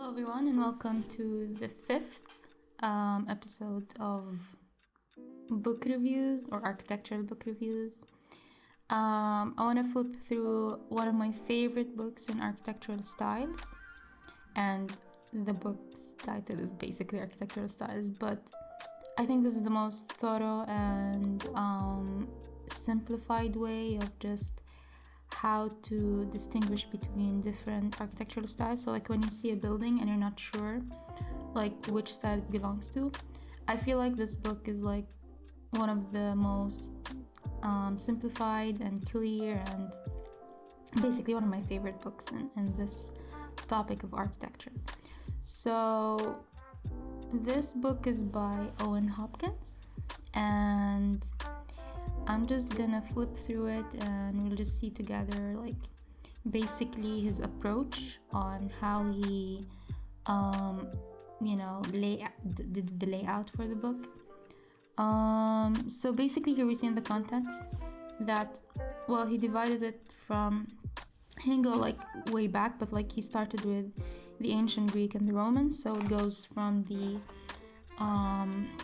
Hello everyone and welcome to the fifth episode of book reviews or architectural book reviews. I want to flip through one of my favorite books in architectural styles, and the book's title is basically Architectural Styles, but I think this is the most thorough and simplified way of just how to distinguish between different architectural styles. So like when you see a building and you're not sure like which style it belongs to, I feel like this book is like one of the most simplified and clear, and basically one of my favorite books in this topic of architecture. So this book is by Owen Hopkins, and I'm just gonna flip through it and we'll just see together like basically his approach on how he did the layout for the book. So basically here we see in the contents that, well, he divided it from, he didn't go like way back, but like he started with the ancient Greek and the Romans. So it goes from the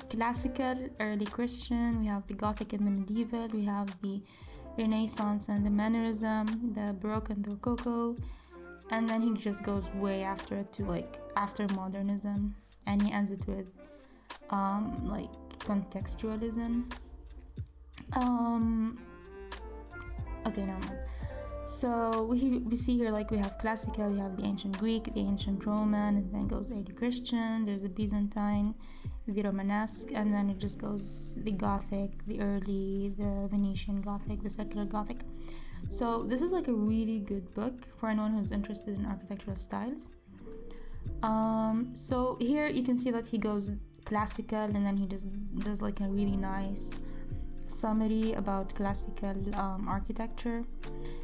classical, early Christian, we have the Gothic and the medieval, we have the Renaissance and the Mannerism, the Baroque and the Rococo, and then he just goes way after it to like after modernism, and he ends it with like contextualism. Okay, never mind. So we see here like we have classical, we have the ancient Greek, the ancient Roman, and then goes early Christian, there's the Byzantine, the Romanesque, and then it just goes the Gothic, the early, the Venetian Gothic, the secular Gothic. So this is like a really good book for anyone who's interested in architectural styles. So here you can see that he goes classical, and then he just does like a really nice summary about classical architecture,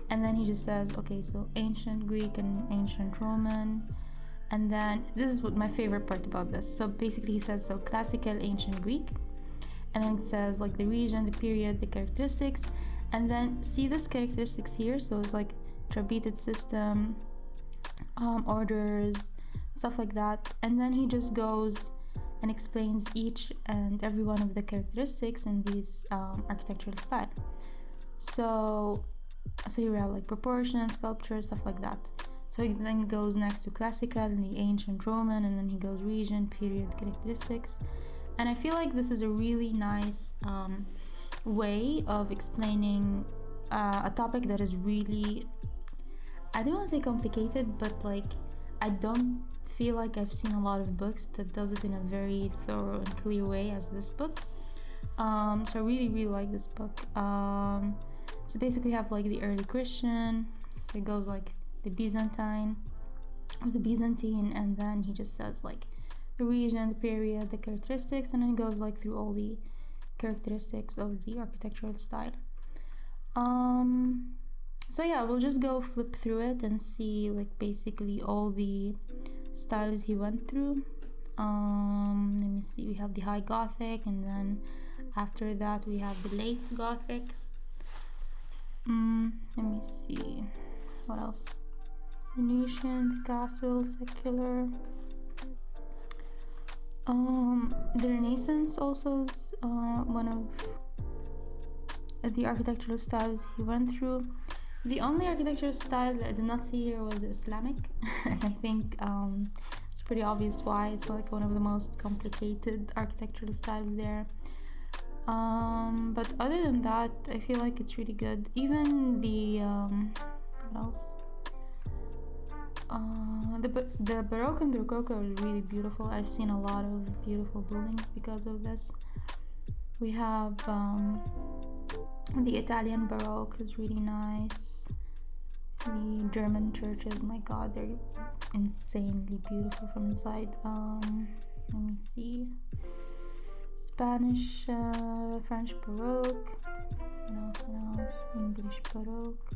and then he just says, okay, so ancient Greek and ancient Roman, and then this is what my favorite part about this. So basically he says, so classical ancient Greek, and then it says like the region, the period, the characteristics, and then see this characteristics here. So it's like trapezed system, orders, stuff like that, and then he just goes and explains each and every one of the characteristics in these architectural style. So here we have like proportion, sculpture, stuff like that. So he then goes next to classical and the ancient Roman, and then he goes region, period, characteristics. And I feel like this is a really nice way of explaining a topic that is really, I don't want to say complicated, but like I don't feel like I've seen a lot of books that does it in a very thorough and clear way as this book. So I really like this book. So basically you have like the early Christian, so it goes like the Byzantine, and then he just says like the region, the period, the characteristics, and then it goes like through all the characteristics of the architectural style. So yeah, we'll just go flip through it and see like basically all the styles he went through. Let me see, we have the high Gothic, and then after that we have the late Gothic. Let me see, what else? Venetian, the castle, secular. The Renaissance also is one of the architectural styles he went through. The only architectural style that I did not see here was Islamic. And I think it's pretty obvious why. It's like one of the most complicated architectural styles there. But other than that, I feel like it's really good. Even the what else? The Baroque and the Rococo are really beautiful. I've seen a lot of beautiful buildings because of this. We have the Italian Baroque is really nice. The German churches, my god, they're insanely beautiful from inside. Let me see. Spanish, French Baroque, what else? English Baroque,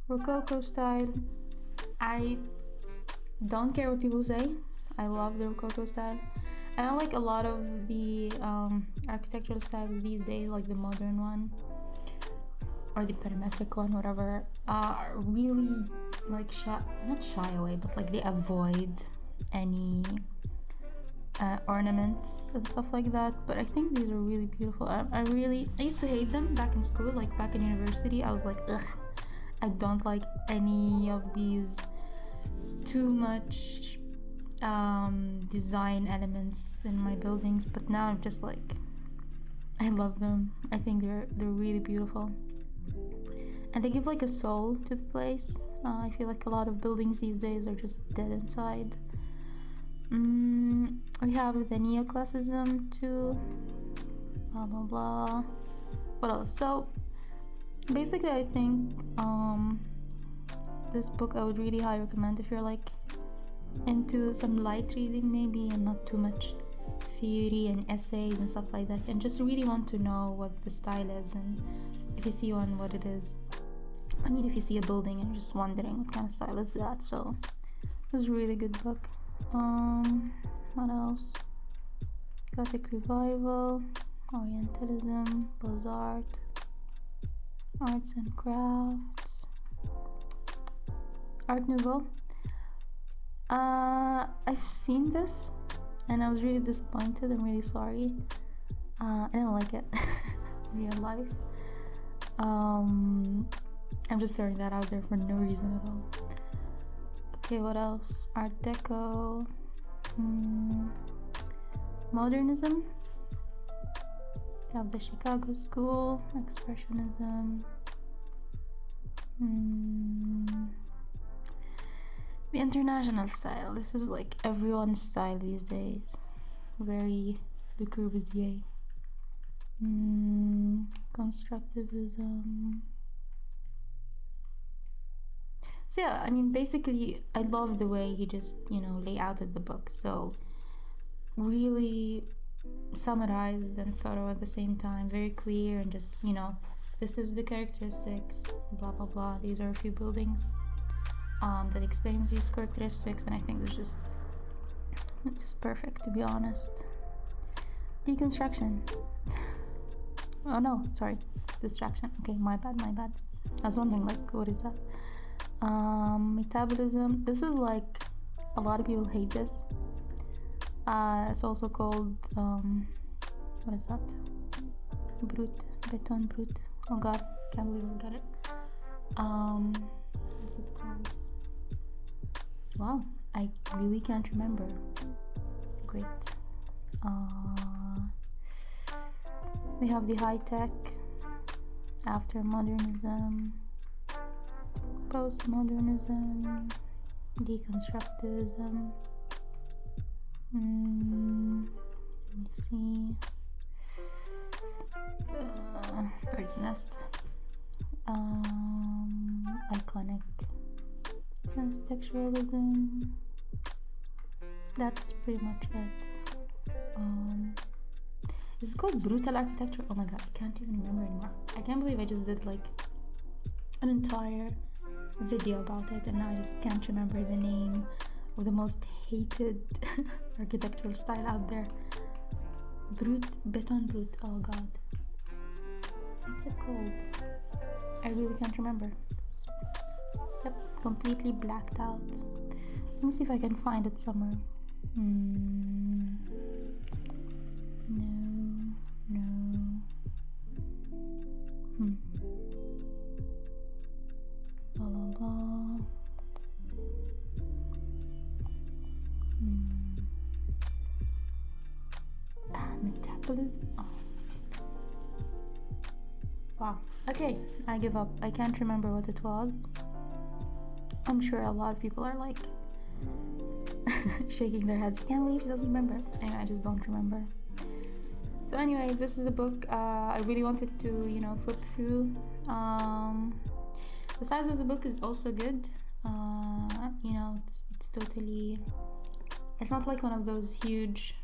Rococo style. I don't care what people say. I love the Rococo style, and I like a lot of the architectural styles these days, like the modern one or the parametric one, whatever, are really like not shy away, but like they avoid any ornaments and stuff like that. But I think these are really beautiful. I used to hate them back in school, like back in university. I was like, ugh, I don't like any of these too much design elements in my buildings. But now I'm just like, I love them. I think they're really beautiful, and they give like a soul to the place. I feel like a lot of buildings these days are just dead inside. We have the neoclassicism too, blah blah blah. What else? So basically I think this book I would really highly recommend if you're like into some light reading maybe, and not too much theory and essays and stuff like that, and just really want to know what the style is, and if you see one, what it is. I mean, if you see a building and you're just wondering what kind of style is that. So it was a really good book. What else? Gothic Revival, Orientalism, Beaux-Arts, Arts and Crafts, Art Nouveau. I've seen this and I was really disappointed. I'm really sorry. I didn't like it in real life. I'm just throwing that out there for no reason at all. Okay, what else? Art Deco, Modernism. We have the Chicago School, Expressionism, the International style. This is like everyone's style these days. Very Le Corbusier. Constructivism. So yeah, I mean, basically, I love the way he just, lay out the book. So really summarized and thorough at the same time, very clear, and just, this is the characteristics, blah, blah, blah. These are a few buildings that explains these characteristics, and I think it's just perfect, to be honest. Deconstruction. Oh no, sorry, distraction. Okay, my bad. I was wondering, like, what is that? Metabolism. This is like, a lot of people hate this. It's also called what is that? Beton brut. Oh god, can't believe I got it. What's it called? Wow, I really can't remember. Great. We have the high tech, after modernism, postmodernism, deconstructivism. Let me see. Bird's nest. Iconic. Transtextualism. That's pretty much it. It's called brutal architecture. Oh my god, I can't even remember anymore. I can't believe I just did like an entire video about it, and now I just can't remember the name of the most hated architectural style out there. Beton brut. Oh god, what's it called? I really can't remember. Yep, completely blacked out. Let me see if I can find it somewhere. No. Blah blah blah. Metabolism. Oh. Wow. Okay, I give up. I can't remember what it was. I'm sure a lot of people are like shaking their heads. Can't believe she doesn't remember. Anyway, I just don't remember. So anyway, this is a book I really wanted to, flip through. The size of the book is also good. It's totally... It's not like one of those huge,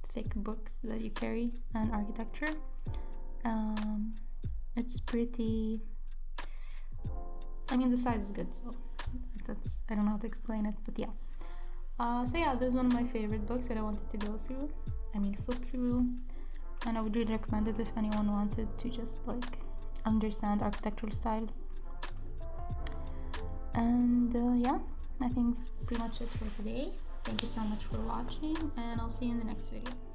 thick books that you carry in architecture. It's pretty... I mean, the size is good, so that's... I don't know how to explain it, but yeah. So yeah, this is one of my favorite books that I wanted to go through. Flip through. And I would really recommend it if anyone wanted to just, like, understand architectural styles. And yeah, I think that's pretty much it for today. Thank you so much for watching, and I'll see you in the next video.